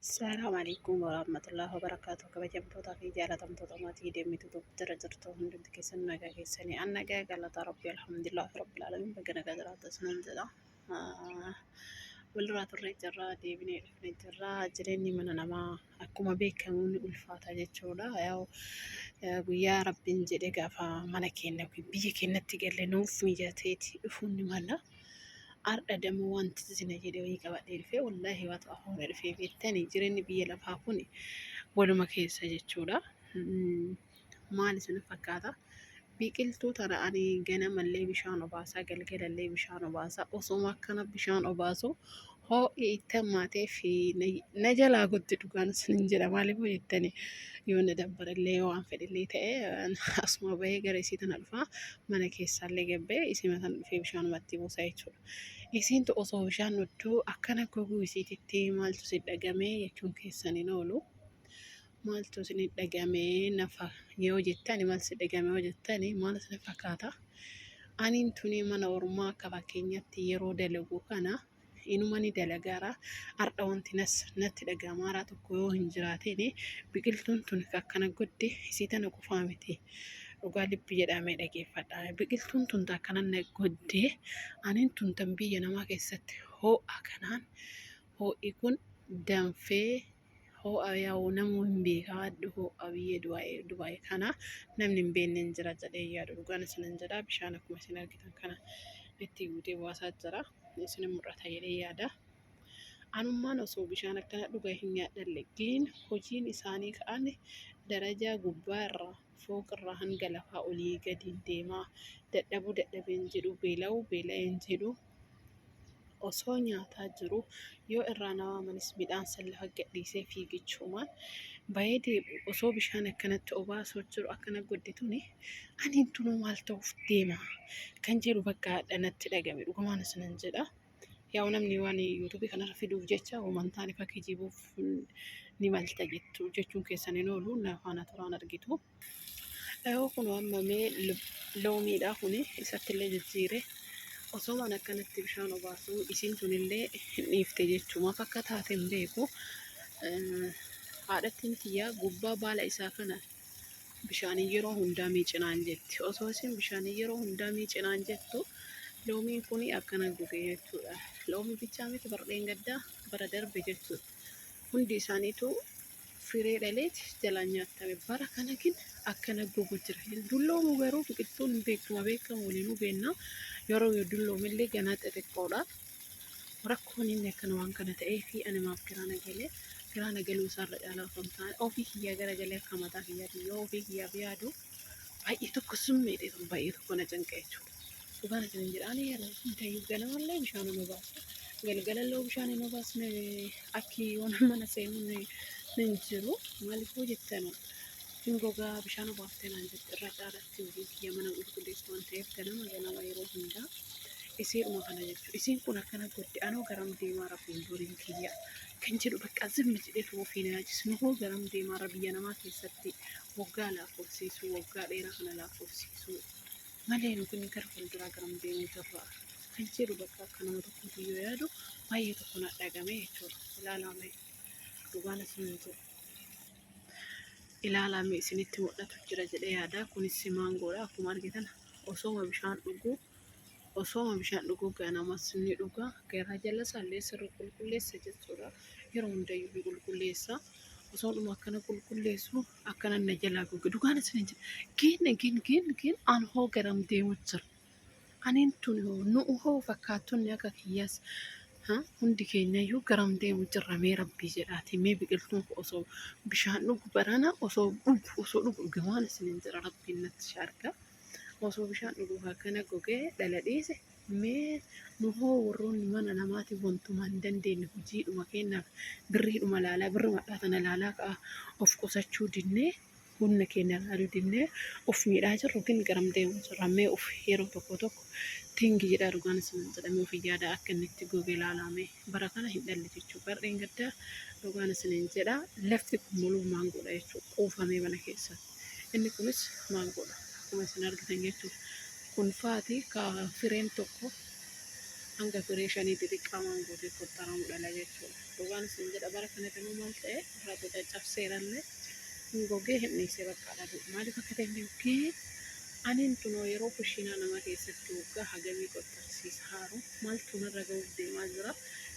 Assalamu alaikum warahmatullahi wabarakatuh. Kabajamtoota fi jaalatamtoota maatii deemtu jira jirtu hundumti keessan nagaa keessanii an nagaa galata rabbi alhamdulillah rabbil alamin baga nagaa jiraata sunan jedha. Walirraa turre jirra deebinee dhufne jirra jireenyi mana namaa akkuma beekamu ni ulfaata jechuudha. Guyyaa rabbiin jedhe gaafa mana keenya biyya keenyatti galle nuuf mijateeti dhufuun ni mala. Arda dammoo wanti isin jedhee wayii qabadhee dhufee wallaahi waatu afaan dhufee beektanii jireenyi biyya lafaa kun waluma keessa jechuudha. Maal isin fakkaata? Biqiltuu tana ani ganamallee bishaan obaasaa galgalallee bishaan obaasaa osuma akkana bishaan obaasu ho'i itti hammaatee fi na jalaa gotti dhugaan isin jedha maaliif jettanii yoo na dabbarallee waan fedhillee ta'e asuma bahee gara isii tana dhufaa mana keessaallee gabbee isii matan dhufee bishaanumatti buusaa jechuudha. Isiintu osoo bishaan nudduu akkana goguu isiititti maaltu si dhagamee jechuun keessaniin oolu. Maaltu si dhagamee nafa yoo jettani maal si dhagamee yoo jettani maal si fakkaata? Aniin tuni mana ormaa akka fakkeenyatti yeroo dalagu kana inuma ni dalagaara har'a wanti natti dhagamaara tokko yoo hin jiraatiin biqiltuun tun akkana godde isii tana qofaa miti. Dhugaa libbi jedhamee dhageeffadha. Biqiltuun tun akkanan godhee aniin tun tan biyya namaa keessatti ho'a kanaan ho'i kun danfee ho'a yaa'u namuu hin beekaa ho'a biyya Dubaayii kana namni hin beekne hin jira jedhee yaadu dhugaan isin jedha bishaan akkuma isin argitan kana itti guutee baasaa jira isin mul'ata jedhee yaada. Anummaan osoo bishaan akkana dhugaa hin yaaddalle giin hojiin isaanii ka'an darajaa gubbaa irraa fooqirraa hanga lafaa olii gadi deemaa dadhabeen jedhu beela'een jedhu osoo nyaataa jiru yoo irraa nawamanis midhaan san lafa gadhiisee fiigichuumaan bahee deebi'u osoo bishaan akkanatti obaasoo jiru akkana goddetuni aniin tunuu maal ta'uuf deema kan jedhu bakka hadhanatti dhagame dhugumaan isinan jedha. Yaa namni waan yuutuubii kanarra fiduuf jecha uumantaan ifa kijibuuf ni malta jettu jechuun keessaniin oolu nafaana turaan argitu. Yoo kun waamamee loomiidhaa kuni isatti illee jijjiire osoo waan akkanatti bishaan obaasuu isiin tunillee hin dhiifte jechuudha. Akka taate hin beeku. Haadhattiin tiyyaa gubbaa baala isaa kana bishaanii yeroo hundaa miicinaan jetti. Osoo isin bishaanii yeroo hundaa miicinaan jettu loomiin kun akkana goge jechuudha. Loomii bichaa miti bardeen gaddaa bara darbe jechuudha. Hundi isaaniitu firee dhaleeti jalaan nyaatame bara kana kin akkana gogu jira. Dulloomu garuu biqiltuun beekamu waliin hubenna yeroo dulloomillee ganaa xixiqqoodha. Rakkoon inni akkana waan kana ta'ee fi ani maaf giraana galuu isaarra caalaa osoo hin taane ofii kiyyaa garagalee akka mataa kiyyaatti yoo ofii kiyyaaf yaadu baay'ee tokko summeedhe baay'ee tokko na canqa jechuudha. Dhugaan isin jedhaan yeroo hundayyuu ganamallee bishaan nu baasa. Galgalallee bishaan nu baasne akki waan mana seenuun hin jiru. Maaliifuu jettan hin gogaa bishaan obaaftee naan jette irra caalaatti hojii kiyya mana qulqulleessu waan ta'eef ganama yeroo hundaa isiidhuma kana jechuudha. Isiin kun akkana godde anoo garam deemaa rafuun duriin kiyya kan jedhu bakka zimmi jedheetu ofii na yaachisnu hoo garam deemaa biyya namaa keessatti waggaa lakkoofsiisu waggaa dheeraa kana lakkoofsiisu. Malee kun gara fuulduraa garam deemuu jirra kan jedhu bakka akka nama tokkotu yoo yaadu baay'ee tokko na dhagame jechuudha. Dhugaan isin jiru. Ilaalame isinitti mul'atu jira jedhee yaada. Kunis maangoodha akkuma argitan osooma bishaan dhuguu ganamas ni dhuga garaa jala isaallee sirrii qulqulleessa jechuudha. Yeroo hundayyuu ni qulqulleessa. Osoo dhuma akkana qulqulleessu akkana na jalaa goge dhugaan isin jira. Giin an hoo garam deemu jira. Aniin tun nu hoo fakkaattonni akka kiyyaas hundi keenyayyuu garam deemu jirra mee rabbii jedhaati mee biqiltuun osoo bishaan dhugu barana osoo dhugu gamaan isin jira rabbiin natti shaarka. Osoo bishaan dhuguuf akkana gogee dhala dhiise mee nu hoo warroonni mana namaatiif wantuma hin dandeenye hojiidhuma kennaaf birriidhuma laalaa birri madhaatana laalaa ka'a of qusachuu dinnee humna keenya laaluu dinnee of miidhaa jirru ግን garam deemu jirra mee of yeroo tokko tingi jedha dhugaan isin jedhamee of yaada akka inni itti gogee laalame bara kana hin dhalle jechuudha. Bardeen gaddaa dhugaan isin jedha lafti kun muluu maangoodha jechuudha quufamee mana keessatti. Inni kunis maangoodha akkuma isin argitan jechuudha. Kun faati ka fireen tokko hanga firii shanii xixiqqaa maangootii qoxxaramudha jechuudha. Dhugaan isin jedha bara kanatti immoo maal ta'e irraa caccabseerallee hin gogee hin dhiisee bakka dhabu. Maaliif akka ta'e yookiin aniin tunoo yeroo kushiinaa nama keessatti waggaa hagamii qoxxarsiisa haaru maaltu narra ga'uuf deemaa jira.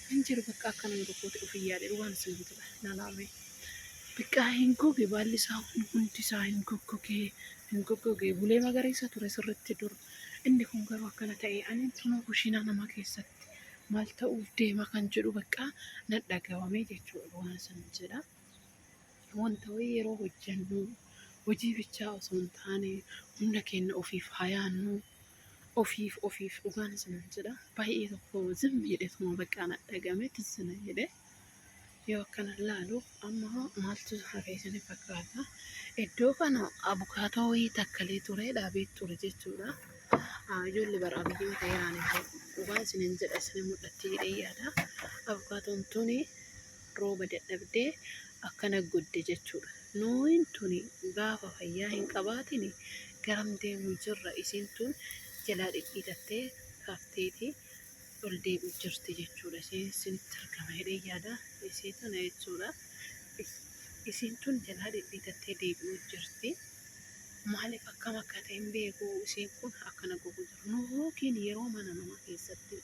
Hin jiru bakka akka nama tokkotti dhufii yaade dhugaan isin jedha nalaame. Biqaa hin goge baalli isaa hundi isaa hin goggogee bulee magariisa ture sirriitti dur. Inni kun garuu akkana ta'e aniin tunoo kushiinaa nama keessatti maal ta'uuf deema kan jedhu bakka nan dhagahame jechuudha waan isin jedha. Wanta wayii yeroo hojjennu hojii bichaa osoo hin taane humna keenya ofiif hayaannu ofiif dhugaan isin jedha. Baay'ee tokko zim jedhetuma bakka nan dhagahame tisina jedhe. Yoo akkana laalu amma maaltu hafe isin fakkaata. Iddoo kana abukaatoo wayii takkalee ture dhaabee ture jechuudha. Ijoollee bara abiyyi ta'an dhugaan isin jedha isin mul'atti jedhee yaada. Abukaatoon tuni rooba dadhabdee akkana godde jechuudha. Nooyin tuni gaafa fayyaa hin qabaatin garam deemu jirra isiin tun jalaa dhidhiitattee kaafteeti ol deebi'u jirti jechuudha. Isinitti argama jedhee yaada isii tana jechuudha. Isiin tun jalaa dhidhiitattee deebi'u jirti. Maaliif akkam akka ta'e hin beeku isiin kun akkana gogu jiru. Yookiin yeroo mana nama keessatti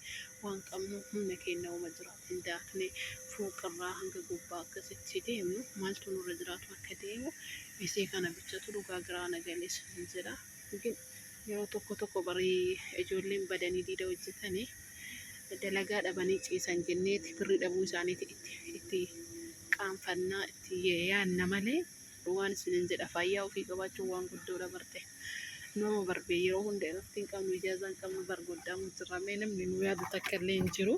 waan qabnu humna keenya uma jiraatu hin daakne fuuqarraa hanga gubbaa akkasitti deemnu maaltu nurra jiraatu akka deemu isii kana bichatu dhugaa giraana galees hin jedha. Yeroo tokko barii ijoolleen badanii diida hojjetanii dalagaa dhabanii ciisan jenneeti birri dhabuu isaaniiti itti qaanfannaa itti yaanna malee. Waan isin jedha fayyaa ofii qabaachuun waan guddoo dabarte. Nama barbee yeroo hunda irratti hin qabnu ijaazaa hin qabnu barguddaa mutirramee namni nu yaadu takka illee hin jiru.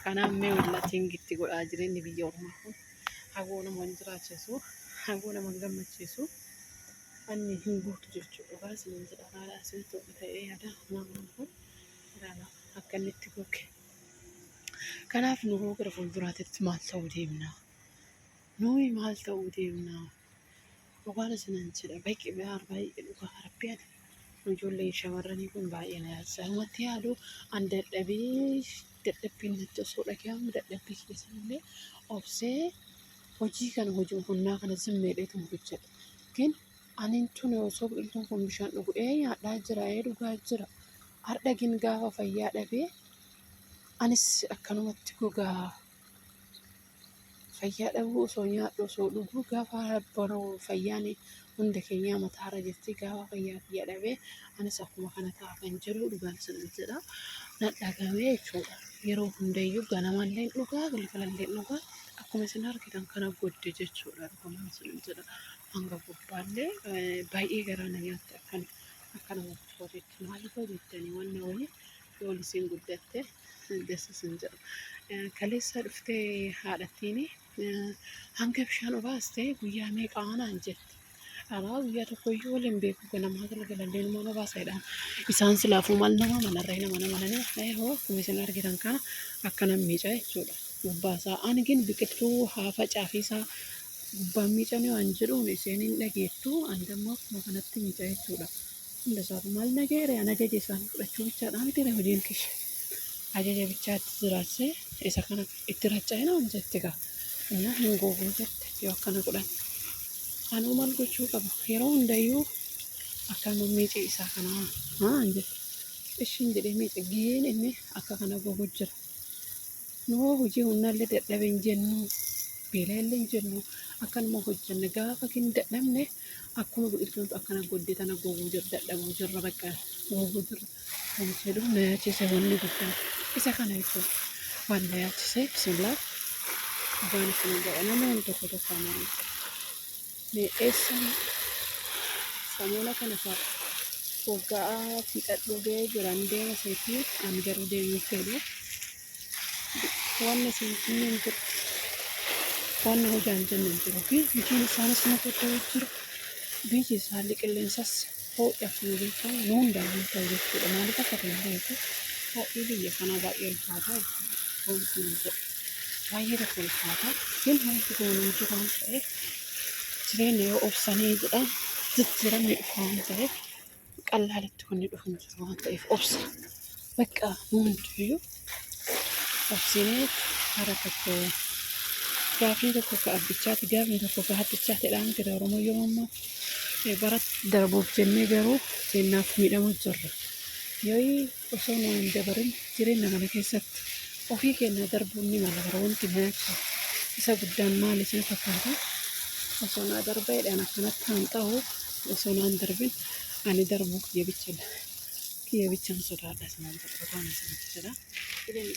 Kanaaf mee wallatiin gitti godhaa jireenyi biyya Oromoo kun hagoo nama hin jiraachisu hagoo nama hin gammachiisu anni hin guutu jechuudha. Dhugaa isin jedha haala isin tokko ta'ee yaada namoonni kun ilaala akka inni itti goge. Kanaaf nu gara fuulduraatti maal ta'uu deemna? Nuyi maal ta'uu deemna? Dhugaan isin jedha baay'ee dhugaa Arabbiyaan ijoollee shamarranii kun baay'ee na yaadsa. Wanti yaadu an dadhabbiin natti osoo dhagahamu dadhabbii keessanillee obsee hojii kana hojii humnaa kana zimmeedheetu hojjedha. ግን aniin tun osoo biqiltuun kun bishaan dhugu nyaadhaa jira dhugaa jira. Har'a gin gaafa fayyaa dhabee anis akkanumatti gogaa. Fayyaa dhabuu osoo nyaadhu osoo dhuguu gaafa baroo fayyaan hunda keenyaa mataarra jirti gaafa fayyaa dhabee anis akkuma kana ta'a kan jiru dhugaan isin jedha. Nan dhagamee jechuudha. Yeroo hundayyuu ganamallee dhugaa galgalallee dhugaa akkuma isin argitan kana godde jechuudha. Dhugaan isin jedha. Hanga gubbaallee baay'ee garaa na nyaatti akkana hojjetti maaliif hojjettanii wanna wayii yoo isin guddatte isin jedha. Kaleessa dhuftee haadhattiin hanga bishaan obaaste guyyaa meeqa aanaan jetti. Alaa guyyaa tokkoyyuu waliin beeku ganamaa galgalallee nama obaasaadhaan isaan silaafuu maal nama manarree nama hoo akkuma isin argitan kana akkana miicaa jechuudha. Gubbaasaa ani gin biqiltuu haa facaafiisaa gubbaan miicanii waan jedhuun isheen hin dhageettu andammoo akkuma kanatti miicaa jechuudha. Hunda isaatu maal nageere an ajaja isaan fudhachuu bichaadhaan miti hojiin kiyya. Ajaja bichaatti jiraatsee isa kana itti racca'ina waan jette gaa. Inni hin googuu jette yoo akkana godhan. Anuu maal gochuu qaba yeroo hundayyuu akkana miicii isaa kanaa jette. Ishiin jedhee miica gaheen inni akka kana googuu jira. Noo hojii humnaallee dadhabee hin jennu beelaallee hin jennu akkanuma hojjanne gaafa kin dadhabne akkuma biqiltuun akkana goddee tana googuu jira dadhabuu jirra bakka googuu jirra. Kan jedhu na yaachise wanni guddaan isa kana jechuudha. Waan na yaachise bismillah afaan isin jedha namoonni tokko amanii. Mee eessan samuuna kana fa'a waggaa fixadhu ga'ee jiran deema seetii ani garuu deemuu fedhu. Wanni isin kunneen jiru wanni hojaan jennan jiru fi hojiin isaanis na godhuu jiru biyyi isaallee qilleensas hoodhaa fi beekamu nu hundaan ta'u jechuudha. Maaliif akka ta'e beeku ho'i biyya kanaa baay'ee ulfaataa jechuudha. Baay'ee rakkoo ulfaataa ግን wanti kun jiru waan ta'eef jireenya yoo obsanii jedhan jijjiiramni dhufu waan ta'eef qallaalitti wanni dhufu hin jiru waan ta'eef obsa bakka nu hundiyyuu obsineet hara tokko gaafni tokko ka abbichaati gaafni tokko ka haddichaatidhaan jedha Oromoo yoo ammaa bara darbuuf jennee garuu seennaaf miidhamuu jirra. Yoo osoo nu hin dabarin jireenya kana keessatti ofii keenya darbuun ni mala bara wanti na akka isa guddaan maal isin fakkaata osoo na darbeedhaan akkanatti haan ta'u osoo naan darbin ani darbuu kiyya bichaan sodaadha sanaan jedha dhugaan isinitti jedha. Jireenya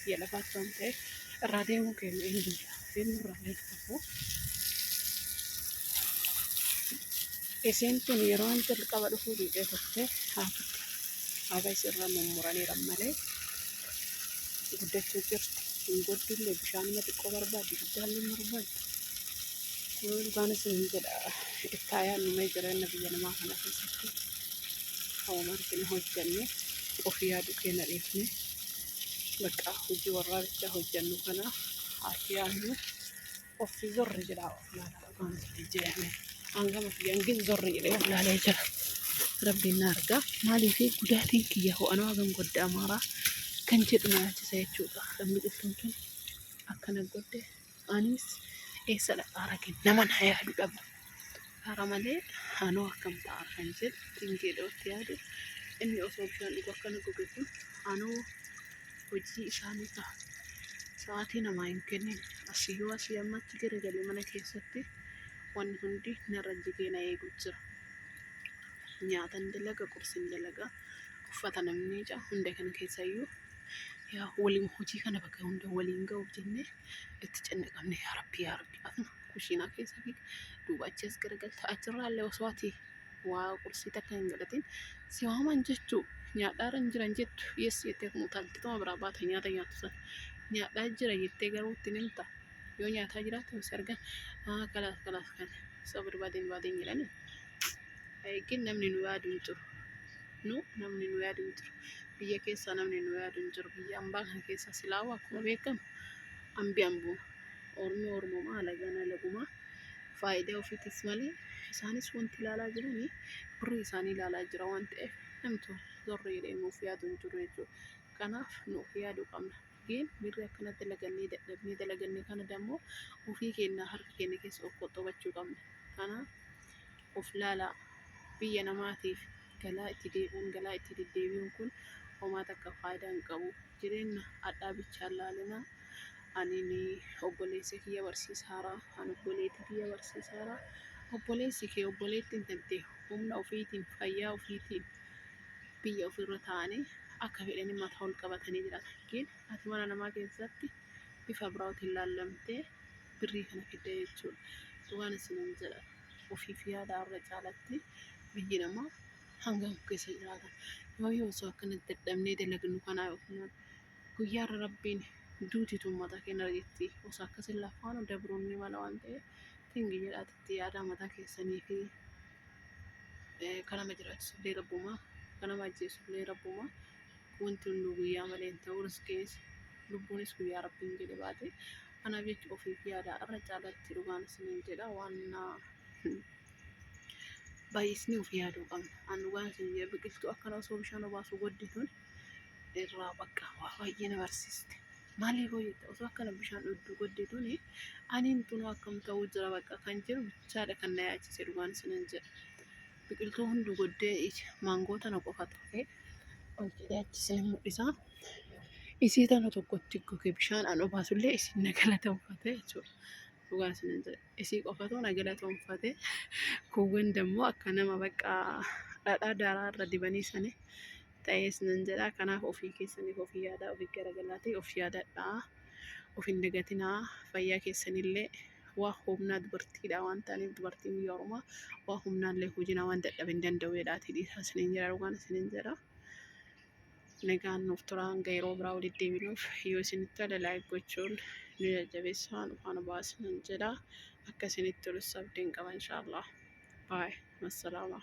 biyya lafaatti waan ta'eef irraa deemuu keenya eenyudha deemuu irraa eeggamu. Isheen tun yeroo an jalqaba dhufuu dhiqee turte haadha isirra mummuraniiran malee guddachuu jirti. Hin goddillee bishaanuma xiqqoo barbaaddi guddaallee barbaaddi. Kun dhugaan isin jedha itti ayyaannumee jireenya biyya namaa kana keessatti hawama argine hojjenne ofii yaaduu keenya dhiifne bakka hojii warraa bichaa hojjennu kana haati yaadnu ofii zorri jedha of laala dhugaan isin jedhame. Hangama fiyyangin zorri jedhee of laalee jira. Rabbiin na argaa maaliif gudaatiin kiyya ho'anoo hagam godda amaaraa kan jedhu na yaachisa jechuudha. Sabni dhuftuun tun akkana godde anis eessa dhaqaa argin nama na yaadu dhaba. Hara malee anoo akkam ta'a kan jedhu dingeedhootti yaadu inni osoo bishaan dhugu akkana goge kun anoo hojii isaanii ta'a. Sa'aatii namaa hin kennin asiyyoo asii ammatti garagalee mana keessatti wanni hundi narra jigee na eeguu jira. Nyaatan dalaga qursin dalaga uffata namni hunda kana keessayyuu yaa waliin hojii kana bakka hunda waliin ga'uuf jennee itti cannaqamne yaa rabbi afna kushiinaa keessa fi duuba achi as garagalta achirraallee osoo ati waa qursii takka hin godhatin si waaman jechuu nyaadhaarra hin jiran jettu yeessi jettee mutaalti tuma biraa baata nyaata nyaatu sana nyaadhaa jira jettee garuu ittiin himta yoo nyaataa jiraate os argan kalaas kan isa barbaadeen jedhanii eegin namni nu yaadu hin jiru. Namni nu yaadu hin jiru. Biyya keessa namni nu yaadu hin jiru. Biyya ambaa kana keessa silaawaa akkuma beekamu ambi ambuma. Oromoo alagaan alagumaa faayidaa ofiitis malee isaanis wanti ilaalaa jiranii birrii isaanii ilaalaa jira waan ta'eef namtu zorri jedhee nuuf yaadu hin jiru jechuudha. Kanaaf nuuf yaaduu qabna. Gin birrii akkanatti dalagannee dadhabnee dalagannee kana dammoo ofii keenya harka keenya keessa of qoxxobachuu qabna. Kanaaf of laalaa biyya namaatiif galaa itti deddeebi'uun kun homaa takka faayidaa hin qabu. Jireenya addaa bichaan laalinaa ani obboleessi kiyya barsiisaara ani obboleettii kiyya barsiisaara obboleessi kee obboleettiin tantee humna ofiitiin fayyaa ofiitiin biyya ofirra taa'anii akka fedhanii mataa ol qabatanii jiraatan. Gin ati mana namaa keessatti bifa biraatiin laallamtee birrii kana fidda jechuudha. Dhugaan isiniin jedha ofiif yaada irra caalatti biyyi namaa hangam keessa jiraatan yoo osoo akkanatti dadhabnee dalagnu kanaa yookiin guyyaarra rabbiin duutitu uummata keenya jetti osoo akkasiin lafaan dabruun ni mala waan ta'eef tingi jedhaatitti yaada mataa keessanii fi kanama jiraachisullee rabbumaa kanama ajjeesullee rabbumaa wanti hunduu guyyaa malee hin ta'u riskees lubbuunis guyyaa rabbiin jedhe baate kanaaf jecha ofiif yaada irra caalatti dhugaan isiniin jedha waan baay'isni of yaaduu qabna. An dhugaan isin jedha biqiltuu akkana osoo bishaan obaasuu goddituun irraa bakka waa baay'ee na barsiiste. Maaliif hojjette osoo akkana bishaan dhugduu goddituun aniin tunuu akkam ta'uu jira bakka kan jiru bichaadha kan na yaachise dhugaan isin jedha. Biqiltuu hunduu goddee maangoota na qofa ta'e ol jedhee achisin mul'isa. Isii tana tokkotti goge bishaan an obaasullee isin na galatoomfate jechuudha. Dhugaan isin jedha isii qofatu na galatoomfate kuuwwan dammoo akka nama bakka dhadhaa daaraa irra dibanii sanii ta'ee isin jedha. Kanaaf ofii keessaniif ofii yaadaa ofii garagalaatee of yaadadhaa of hin dagatinaa fayyaa keessanillee waa humnaa dubartiidha waan ta'aniif dubartiin biyya Oromoo waa humnaallee hojii waan dadhabe hin danda'u jedhaati dhiisaa isiniin jedha dhugaan isiniin jedha. Nagaan nuuf tura hanga yeroo biraa walitti deebinuuf yoo isinitti tole laayik gochuun nu jajjabeessaa nu faana baasinan jedha akka isinitti tolus abdiin qaba inshaallah. Baay. Wassalaama.